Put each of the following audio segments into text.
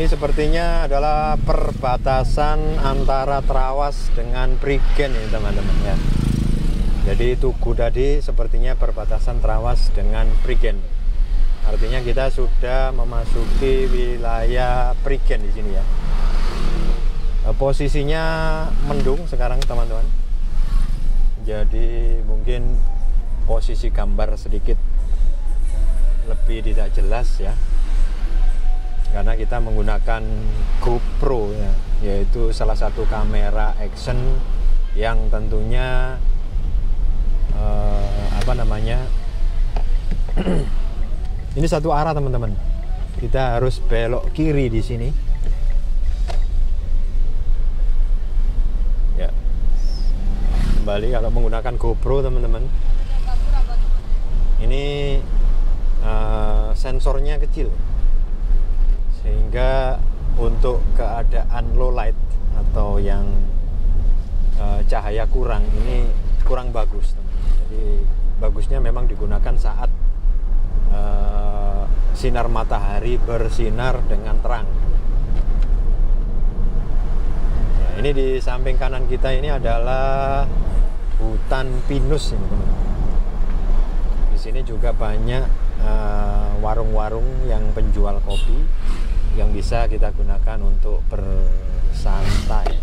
Ini sepertinya adalah perbatasan antara Trawas dengan Prigen ini teman-teman ya. Jadi Tugu tadi sepertinya perbatasan Trawas dengan Prigen. Artinya kita sudah memasuki wilayah Prigen di sini ya. Posisinya mendung sekarang teman-teman. Jadi mungkin posisi gambar sedikit lebih tidak jelas ya. Karena kita menggunakan GoPro ya, yaitu salah satu kamera action yang tentunya ini satu arah teman-teman. Kita harus belok kiri di sini. Ya. Kembali kalau menggunakan GoPro teman-teman. Ini sensornya kecil. Sehingga untuk keadaan low light atau yang cahaya kurang ini kurang bagus teman-teman. Jadi bagusnya memang digunakan saat sinar matahari bersinar dengan terang. Nah, ini di samping kanan kita ini adalah hutan pinus ini teman-teman. Di sini juga banyak warung-warung yang penjual kopi yang bisa kita gunakan untuk bersantai.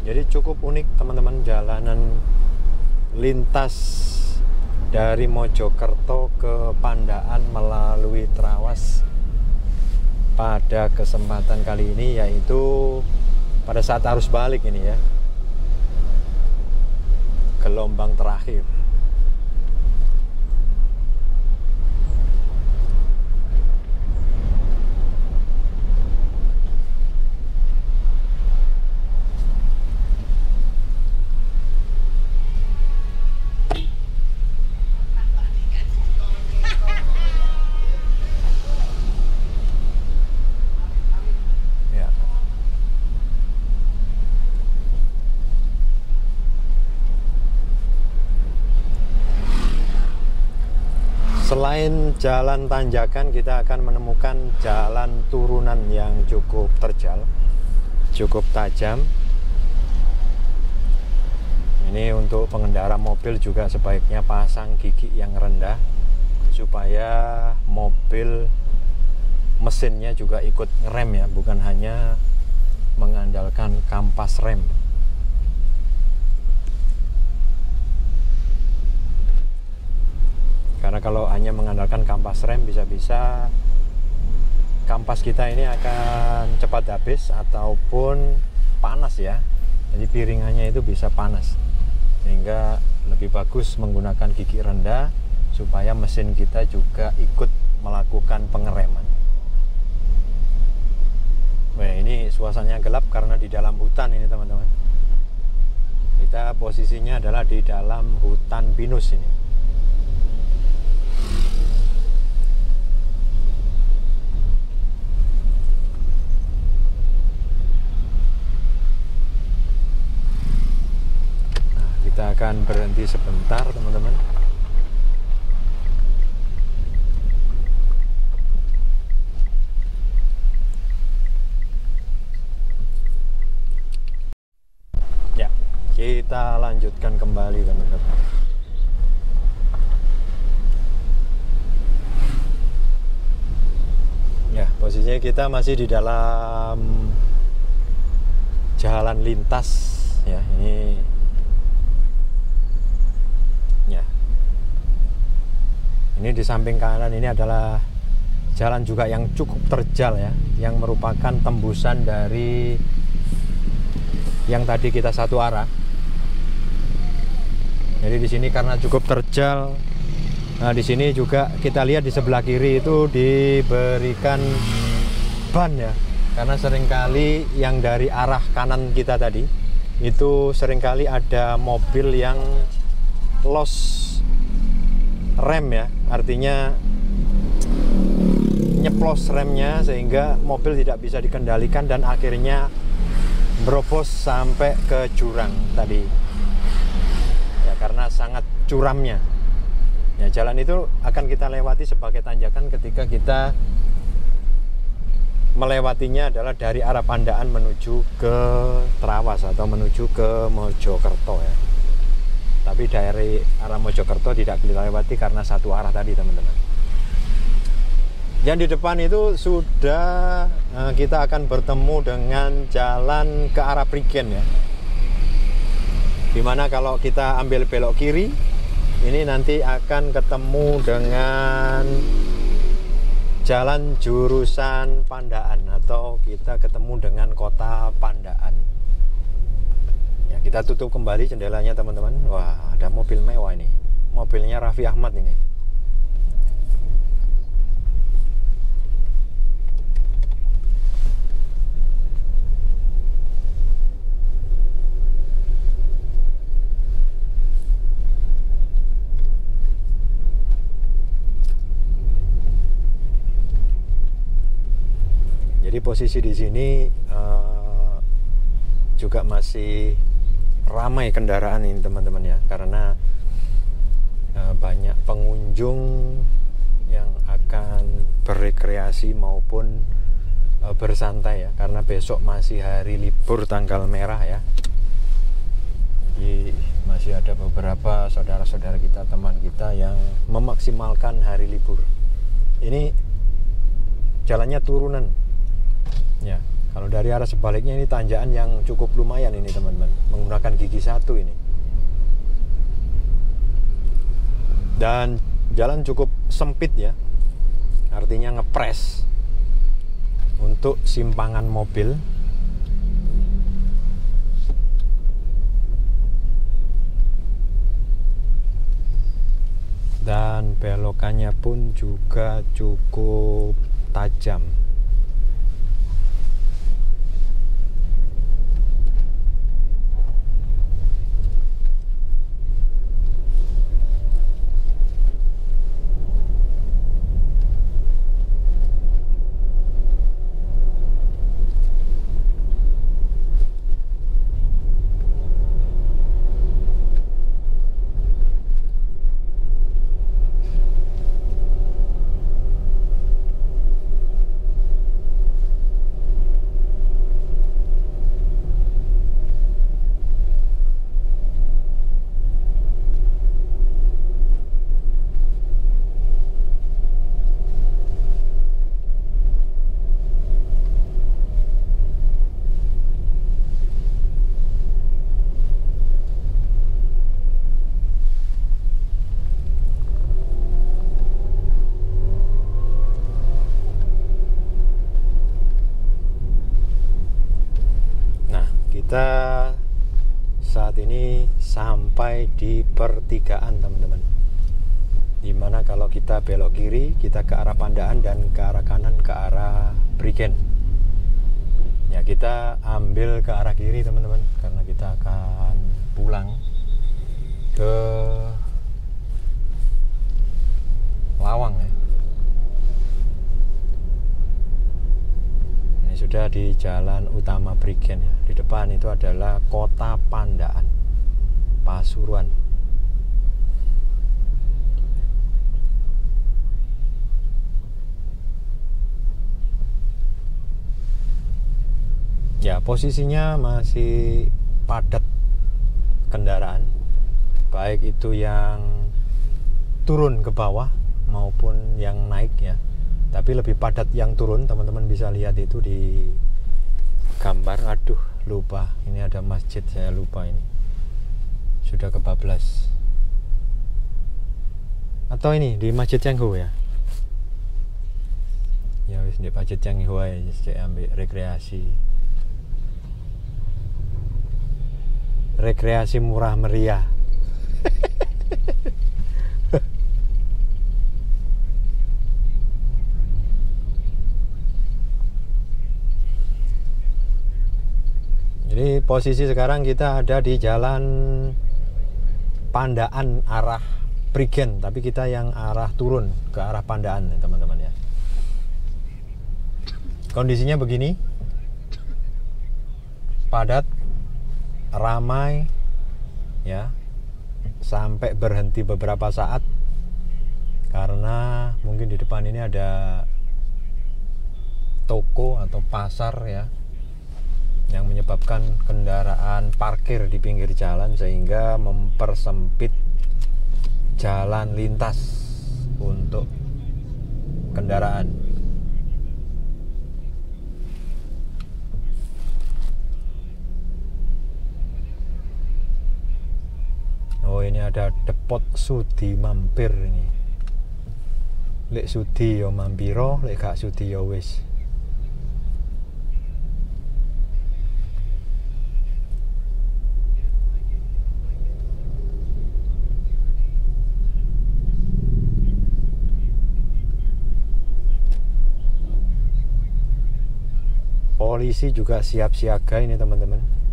Jadi cukup unik teman-teman, jalanan lintas dari Mojokerto ke Pandaan melalui Trawas pada kesempatan kali ini, yaitu pada saat arus balik ini ya, gelombang terakhir. Selain jalan tanjakan, kita akan menemukan jalan turunan yang cukup terjal, cukup tajam. Ini untuk pengendara mobil juga sebaiknya pasang gigi yang rendah supaya mobil mesinnya juga ikut ngerem ya, bukan hanya mengandalkan kampas rem. Karena kalau hanya mengandalkan kampas rem, bisa-bisa kampas kita ini akan cepat habis ataupun panas ya. Jadi piringannya itu bisa panas. Sehingga lebih bagus menggunakan gigi rendah supaya mesin kita juga ikut melakukan pengereman. Wah, ini suasananya gelap karena di dalam hutan ini teman-teman. Kita posisinya adalah di dalam hutan pinus ini. Kita akan berhenti sebentar teman-teman. Ya, kita lanjutkan kembali teman-teman. Ya, posisinya kita masih di dalam jalan lintas ya. Ini di samping kanan ini adalah jalan juga yang cukup terjal ya, yang merupakan tembusan dari yang tadi kita satu arah. Jadi di sini karena cukup terjal. Nah, di sini juga kita lihat di sebelah kiri itu diberikan ban ya. Karena seringkali yang dari arah kanan kita tadi itu seringkali ada mobil yang lost rem ya, artinya nyeplos remnya sehingga mobil tidak bisa dikendalikan dan akhirnya berobos sampai ke jurang tadi ya, karena sangat curamnya ya. Jalan itu akan kita lewati sebagai tanjakan ketika kita melewatinya adalah dari arah Pandaan menuju ke Trawas atau menuju ke Mojokerto ya. Tapi dari arah Mojokerto tidak kita lewati karena satu arah tadi teman-teman. Yang di depan itu sudah kita akan bertemu dengan jalan ke arah Prigen ya. Dimana kalau kita ambil belok kiri, ini nanti akan ketemu dengan jalan jurusan Pandaan atau kita ketemu dengan kota Pandaan. Ya, kita tutup kembali jendelanya teman-teman. Wah, ada mobil mewah ini. Mobilnya Raffi Ahmad ini. Jadi posisi di sini juga masih ramai kendaraan ini teman-teman ya, karena banyak pengunjung yang akan berekreasi maupun bersantai ya, karena besok masih hari libur tanggal merah ya. Jadi masih ada beberapa saudara-saudara kita, teman kita yang memaksimalkan hari libur. Ini jalannya turunan. Ya, kalau dari arah sebaliknya ini tanjakan yang cukup lumayan ini teman-teman, menggunakan gigi satu ini. Dan jalan cukup sempit ya, artinya ngepres untuk simpangan mobil. Dan belokannya pun juga cukup tajam. Kita saat ini sampai di pertigaan teman-teman, dimana kalau kita belok kiri kita ke arah Pandaan dan ke arah kanan ke arah Prigen ya. Kita ambil ke arah kiri teman-teman, karena kita akan pulang ke Lawang ya. Sudah di jalan utama Prigen ya. Di depan itu adalah kota Pandaan, Pasuruan. Ya, posisinya masih padat kendaraan, baik itu yang turun ke bawah maupun yang naik ya. Tapi lebih padat yang turun, teman-teman bisa lihat itu di gambar. Aduh, lupa, ini ada masjid, saya lupa ini. Sudah kebablas. Atau ini di Masjid Cengho ya. Ya wis di Masjid Cengho ya, saya ambil rekreasi. Rekreasi murah meriah. Jadi posisi sekarang kita ada di jalan Pandaan arah Prigen, tapi kita yang arah turun ke arah Pandaan nih teman-teman ya. Kondisinya begini, padat, ramai ya, sampai berhenti beberapa saat karena mungkin di depan ini ada toko atau pasar ya, yang menyebabkan kendaraan parkir di pinggir jalan sehingga mempersempit jalan lintas untuk kendaraan. Oh, ini ada depot sudi mampir ini. Lek sudi yo mampiro, lek gak sudi yo wis. Polisi juga siap siaga ini teman-teman.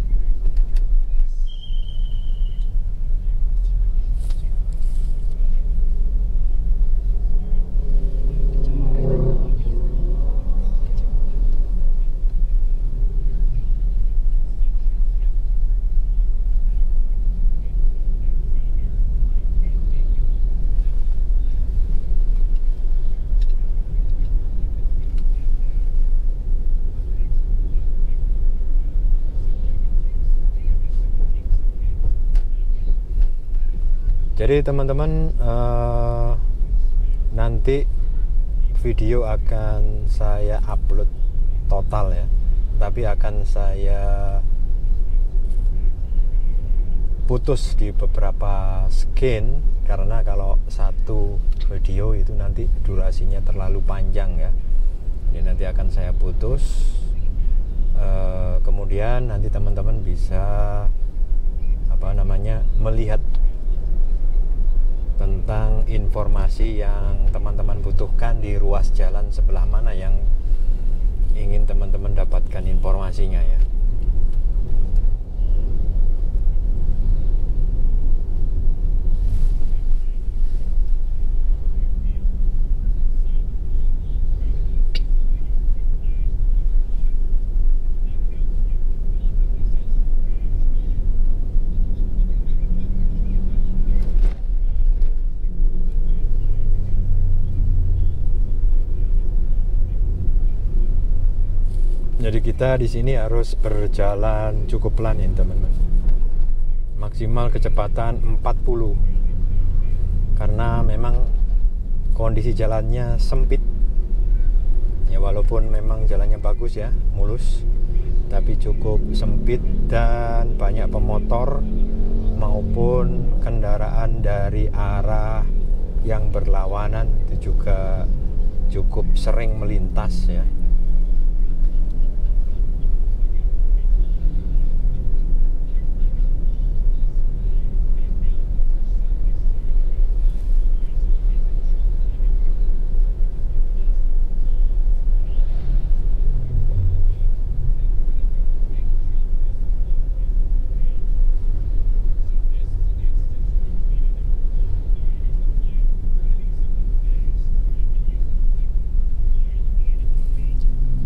Jadi teman-teman, nanti video akan saya upload total ya, tapi akan saya putus di beberapa scan karena kalau satu video itu nanti durasinya terlalu panjang ya. Jadi nanti akan saya putus, kemudian nanti teman-teman bisa melihat tentang informasi yang teman-teman butuhkan di ruas jalan sebelah mana yang ingin teman-teman dapatkan informasinya ya. Jadi kita di sini harus berjalan cukup pelan ya teman-teman. Maksimal kecepatan 40. Karena memang kondisi jalannya sempit. Ya walaupun memang jalannya bagus ya, mulus, tapi cukup sempit dan banyak pemotor maupun kendaraan dari arah yang berlawanan itu juga cukup sering melintas ya.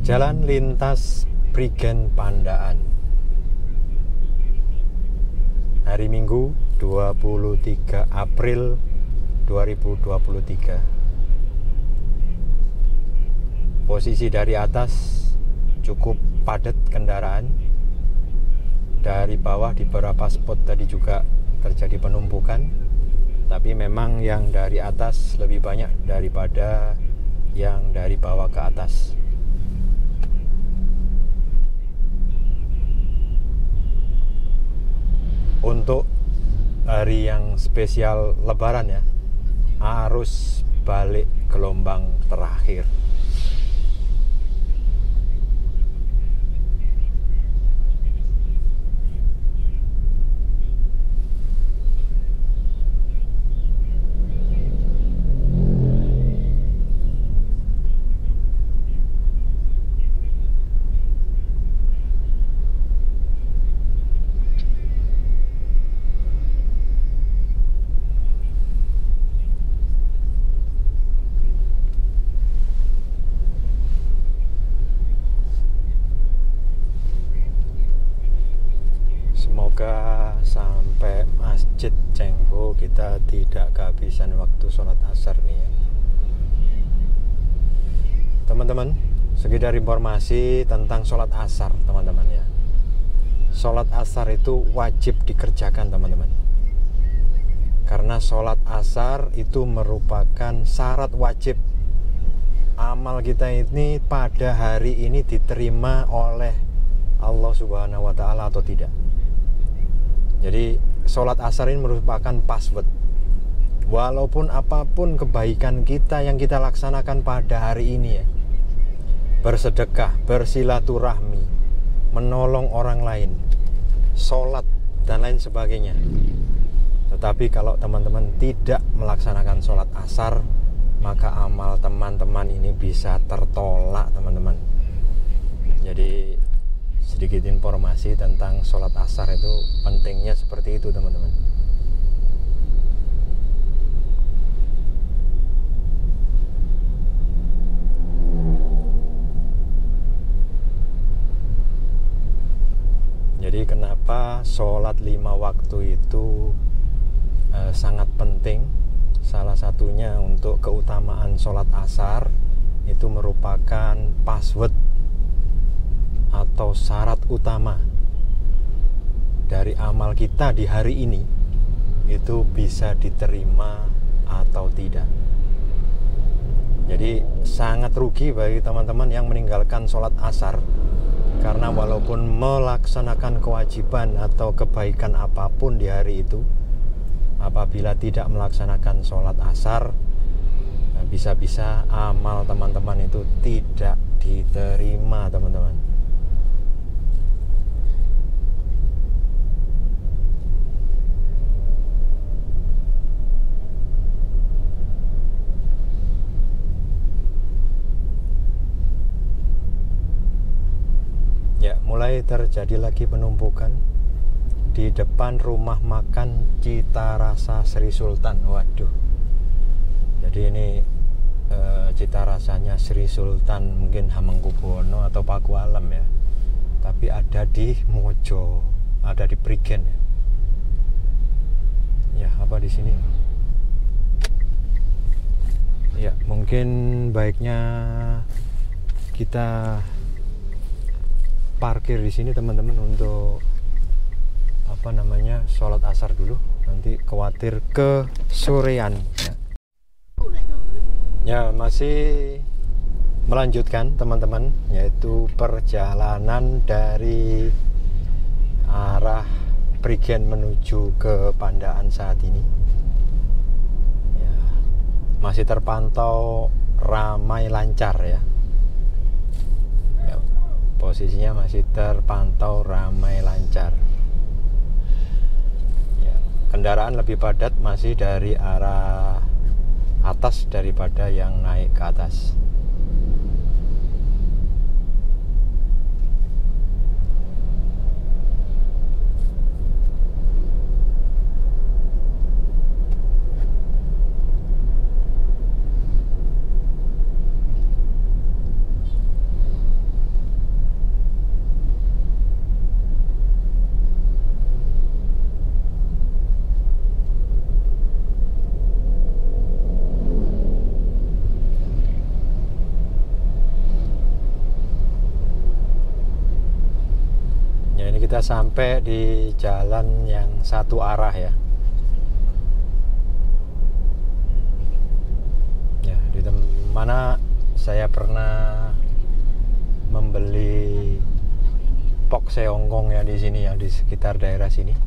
Jalan lintas Prigen Pandaan. Hari Minggu 23 April 2023. Posisi dari atas cukup padat kendaraan. Dari bawah di beberapa spot tadi juga terjadi penumpukan. Tapi memang yang dari atas lebih banyak daripada yang dari bawah ke atas. Untuk hari yang spesial Lebaran ya, arus balik gelombang terakhir. semoga sampai Masjid Cengho kita tidak kehabisan waktu sholat asar nih ya. Teman-teman, sekedar informasi tentang sholat asar teman-teman ya. Sholat asar itu wajib dikerjakan teman-teman, karena sholat asar itu merupakan syarat wajib amal kita ini pada hari ini diterima oleh Allah Subhanahu wa Ta'ala atau tidak. Jadi sholat asar ini merupakan password. Walaupun apapun kebaikan kita yang kita laksanakan pada hari ini ya, bersedekah, bersilaturahmi, menolong orang lain, sholat dan lain sebagainya. Tetapi kalau teman-teman tidak melaksanakan sholat asar, maka amal teman-teman ini bisa tertolak teman-teman. Jadi sedikit informasi tentang sholat asar itu pentingnya seperti itu teman-teman. Jadi kenapa sholat 5 waktu itu sangat penting? Salah satunya untuk keutamaan sholat asar itu merupakan password atau syarat utama dari amal kita di hari ini itu bisa diterima atau tidak. Jadi sangat rugi bagi teman-teman yang meninggalkan sholat asar, karena walaupun melaksanakan kewajiban atau kebaikan apapun di hari itu, apabila tidak melaksanakan sholat asar, bisa-bisa amal teman-teman itu tidak diterima teman-teman. Ya, mulai terjadi lagi penumpukan di depan rumah makan Cita Rasa Sri Sultan. Waduh, jadi ini cita rasanya Sri Sultan mungkin Hamengkubuwono atau Pakualam ya, tapi ada di Mojo, ada di Prigen ya. Ya, apa di sini? Ya, mungkin baiknya kita parkir di sini teman-teman untuk sholat asar dulu, nanti khawatir kesorean ya. Ya, masih melanjutkan teman-teman, yaitu perjalanan dari arah Prigen menuju ke Pandaan saat ini ya, masih terpantau ramai lancar ya. Ya, posisinya masih terpantau ramai lancar. Kendaraan lebih padat masih dari arah atas daripada yang naik ke atas. Kita sampai di jalan yang satu arah ya. Ya, di mana saya pernah membeli pok seonggong ya di sini ya, di sekitar daerah sini.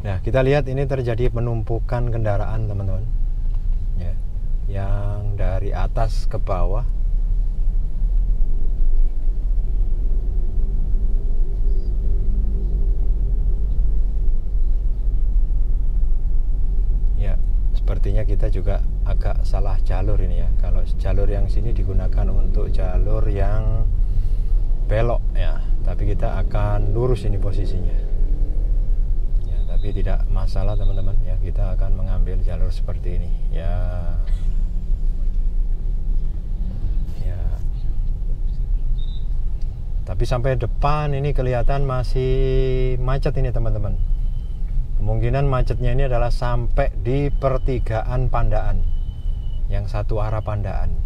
Nah, kita lihat ini terjadi penumpukan kendaraan teman-teman. Ya, yang dari atas ke bawah. Sepertinya kita juga agak salah jalur ini ya. Kalau jalur yang sini digunakan untuk jalur yang belok ya, tapi kita akan lurus ini posisinya ya, tapi tidak masalah teman-teman ya, kita akan mengambil jalur seperti ini ya. Tapi sampai depan ini kelihatan masih macet ini teman-teman. Kemungkinan macetnya ini adalah sampai di pertigaan Pandaan, yang satu arah Pandaan.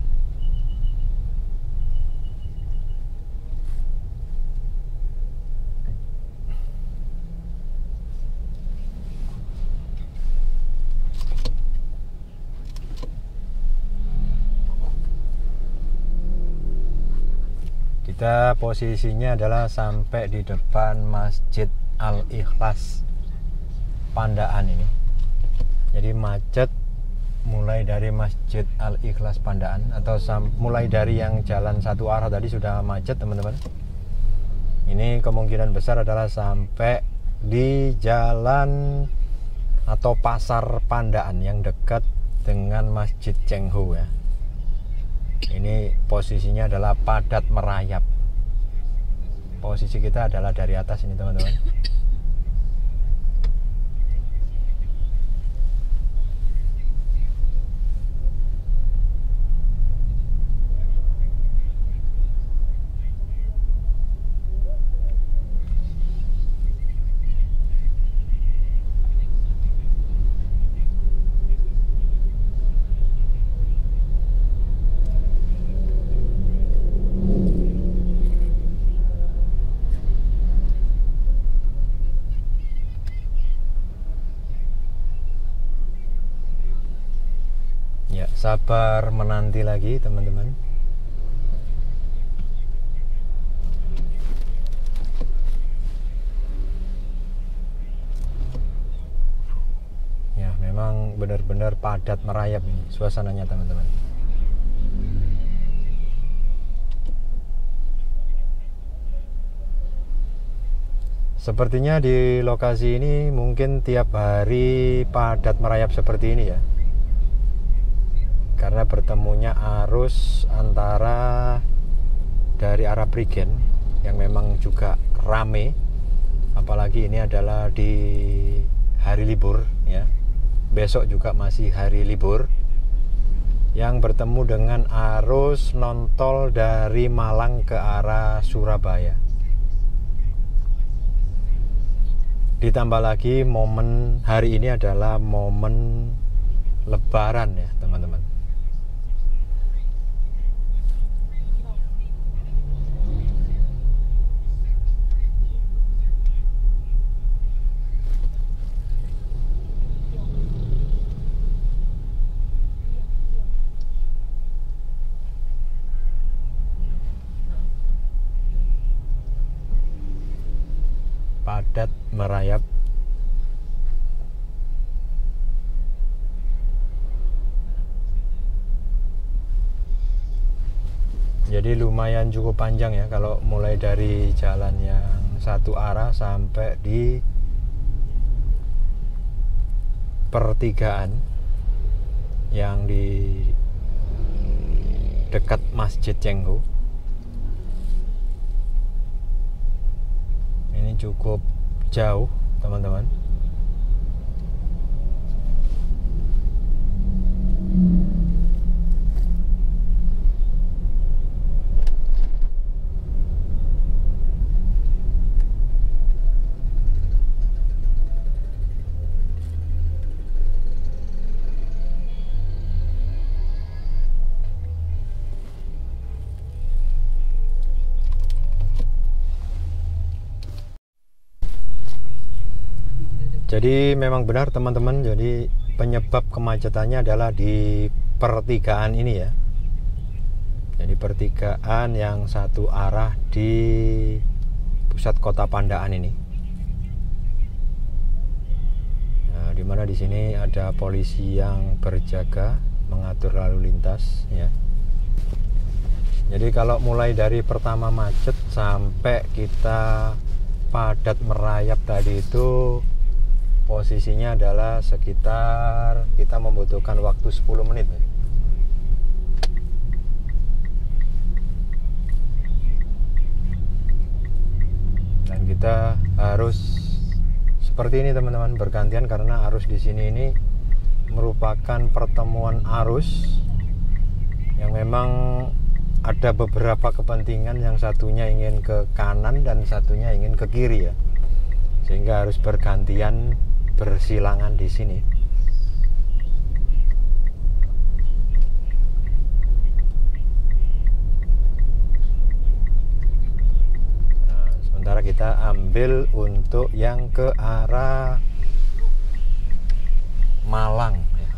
Kita posisinya adalah sampai di depan Masjid Al-Ikhlas Pandaan ini. Jadi macet mulai dari Masjid Al-Ikhlas Pandaan, atau mulai dari yang jalan satu arah tadi sudah macet teman-teman. Ini kemungkinan besar adalah sampai di jalan atau pasar Pandaan yang dekat dengan Masjid Cengho ya. Ini posisinya adalah padat merayap. Posisi kita adalah dari atas ini teman-teman. Ya, sabar menanti lagi teman-teman. Ya, memang benar-benar padat merayap ini suasananya teman-teman. Sepertinya di lokasi ini mungkin tiap hari padat merayap seperti ini ya. Karena bertemunya arus antara dari arah Prigen yang memang juga rame, apalagi ini adalah di hari libur ya. Besok juga masih hari libur, yang bertemu dengan arus non-tol dari Malang ke arah Surabaya. Ditambah lagi momen hari ini adalah momen Lebaran ya teman-teman. Padat merayap. Jadi lumayan cukup panjang ya, kalau mulai dari jalan yang satu arah sampai di pertigaan yang di dekat Masjid Cengho. Ini cukup jauh teman-teman. Jadi memang benar teman-teman, jadi penyebab kemacetannya adalah di pertigaan ini ya. Jadi pertigaan yang satu arah di pusat kota Pandaan ini. Nah, dimana di sini ada polisi yang berjaga mengatur lalu lintas ya. Jadi kalau mulai dari pertama macet sampai kita padat merayap tadi itu posisinya adalah sekitar kita membutuhkan waktu 10 menit. Dan kita harus seperti ini teman-teman, bergantian karena arus di sini ini merupakan pertemuan arus yang memang ada beberapa kepentingan, yang satunya ingin ke kanan dan satunya ingin ke kiri ya, sehingga harus bergantian bersilangan di sini. Nah, sementara kita ambil untuk yang ke arah Malang ya.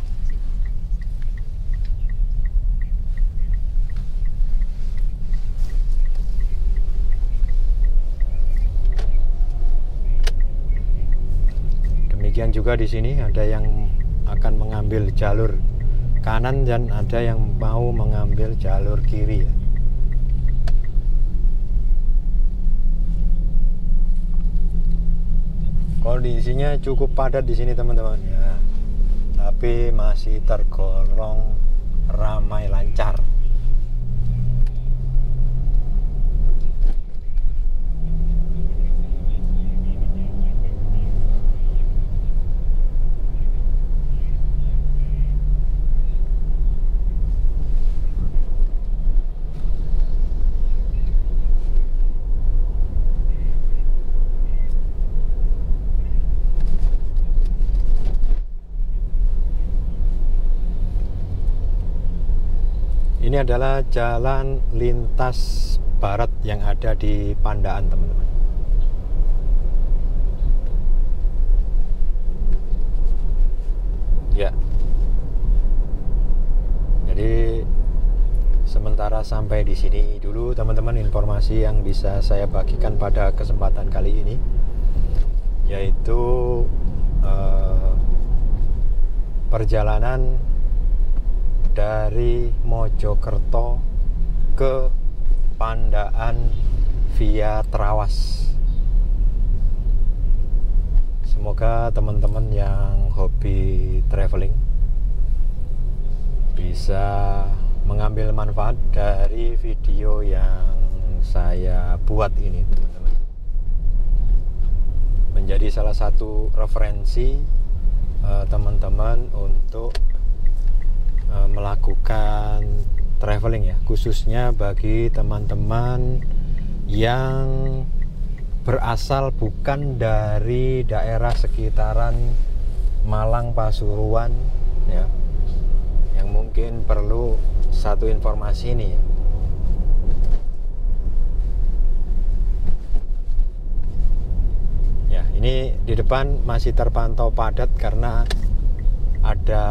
Demikian juga di sini ada yang akan mengambil jalur kanan dan ada yang mau mengambil jalur kiri ya. Kondisinya cukup padat di sini teman-teman ya, tapi masih tergolong ramai lancar. Ini adalah jalan lintas barat yang ada di Pandaan teman-teman. Ya. Jadi sementara sampai di sini dulu teman-teman informasi yang bisa saya bagikan pada kesempatan kali ini, yaitu perjalanan dari Mojokerto ke Pandaan via Trawas. Semoga teman-teman yang hobi traveling bisa mengambil manfaat dari video yang saya buat ini teman-teman, menjadi salah satu referensi teman-teman untuk melakukan traveling ya, khususnya bagi teman-teman yang berasal bukan dari daerah sekitaran Malang, Pasuruan ya, yang mungkin perlu satu informasi ini ya. Ya, ini di depan masih terpantau padat karena ada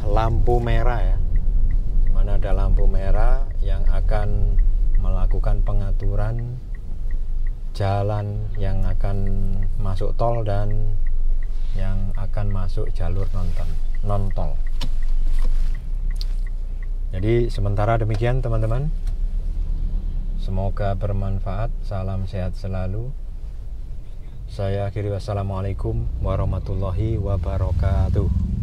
lampu merah ya, mana ada lampu merah yang akan melakukan pengaturan jalan yang akan masuk tol dan yang akan masuk jalur non tol. Jadi sementara demikian teman-teman, semoga bermanfaat. Salam sehat selalu. Saya akhiri, wassalamualaikum warahmatullahi wabarakatuh.